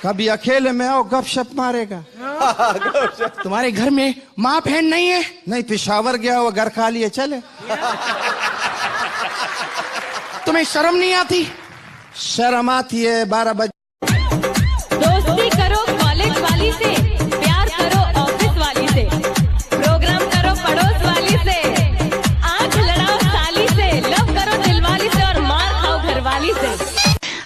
कभी अकेले में आओ, गपशप मारेगा। तुम्हारे घर में माँ बहन नहीं है? नहीं, पेशावर गया, वो घर खा लिए चले। तुम्हें शर्म नहीं आती? शर्म आती है। 12 बजे दोस्ती करो कॉलेज वाली से, प्यार करो ऑफिस वाली से, प्रोग्राम करो पड़ोस वाली से, आंख लड़ाओ साली से, लव करो दिलवाली से और मार खाओ घरवाली से।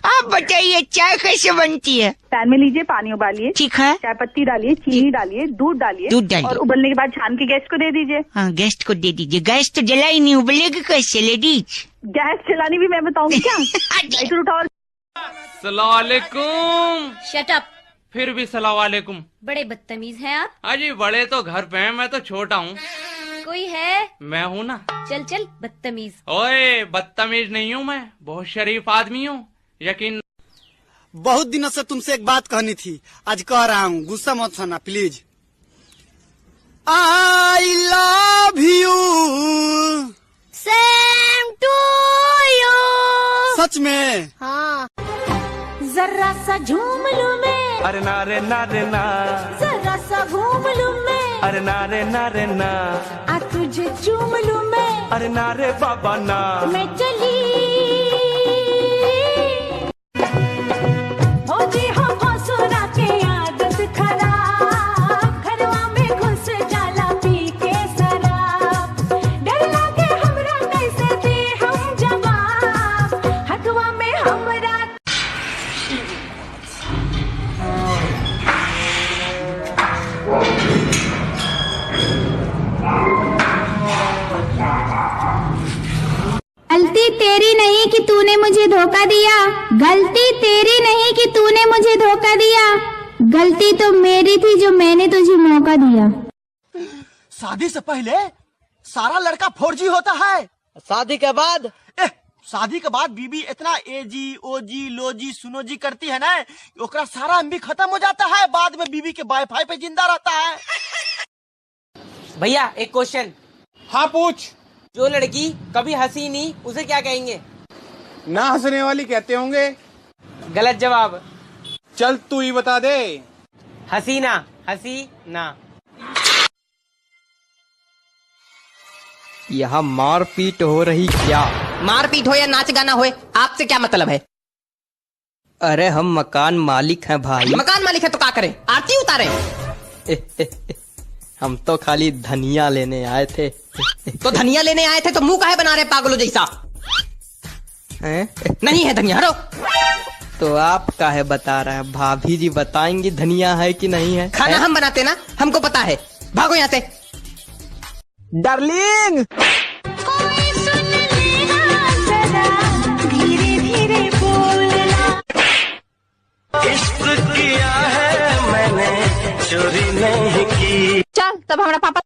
आप बताइए चाय कैसे बनती है? पैन में लीजिए, पानी उबालिए, ठीक है। चाय पत्ती डालिए, चीनी डालिए, दूध डालिए और उबलने के बाद छान के गैस को दे दीजिए। हाँ, गेस्ट को दे दीजिए। गैस तो जला ही नहीं, उबलेगी कैसे लेडीज? गैस चलानी भी मैं बताऊंगी क्या? इधर उठाओ। सलामकुम। Shut up. फिर भी सलामकुम। बड़े बदतमीज हैं आप। अजी बड़े तो घर पे हैं, मैं तो छोटा हूँ। कोई है? मैं हूँ ना। चल चल बदतमीज। ओए बदतमीज नहीं हूँ मैं, बहुत शरीफ आदमी हूँ, यकीन। बहुत दिनों से तुमसे एक बात कहनी थी, आज कह रहा हूँ, गुस्सा मत होना please. I love you. Same to you. सच में? हाँ। जरा सा झूम लूं मैं। अरे ना रे ना रे ना। जरा सा घूम लूं मैं। अरे ना रे ना रे ना। आ तुझे चूम लूं मैं। अरे ना रे बाबा ना। मैं चली। ओ जी हो भसुरा के आदत खराब, घरवा में घुस जाला पी के शराब, डर लागे हमरा कैसे दे हम जवाब, हथवा में हमरा। गलती तेरी नहीं कि तूने मुझे धोखा दिया, गलती तेरी नहीं कि तूने मुझे धोखा दिया, गलती तो मेरी थी जो मैंने तुझे मौका दिया। शादी से पहले सारा लड़का 4G होता है, शादी के बाद शादी के बाद बीबी इतना एजी ओजी लोजी सुनोजी करती है ना, ओकरा सारा MB खत्म हो जाता है, बाद में बीबी के वाईफाई पे जिंदा रहता है। भैया एक क्वेश्चन। हाँ पूछ। जो लड़की कभी हंसी नहीं उसे क्या कहेंगे? ना हंसने वाली कहते होंगे। गलत जवाब। चल तू ही बता दे। हसीना। हसीना। यहाँ मारपीट हो रही क्या? मारपीट हो या नाच गाना हो, आपसे क्या मतलब है? अरे हम मकान मालिक हैं भाई। मकान मालिक है तो क्या करें? आरती उतारे? हम तो खाली धनिया लेने आए थे। तो धनिया लेने आए थे तो मुंह काहे बना रहे पागलों जैसा? हैं? नहीं है धनिया, हटो। तो आप काहे बता रहे हैं? भाभी जी बताएंगी धनिया है कि नहीं है। खाना हम बनाते ना, हमको पता है। भागो यहाँ से। डार्लिंग। कोई सुन लेना जरा, धीरे धीरे बोलना। इश्क किया है मैंने, चोरी नहीं की। चल तब हमारा पापा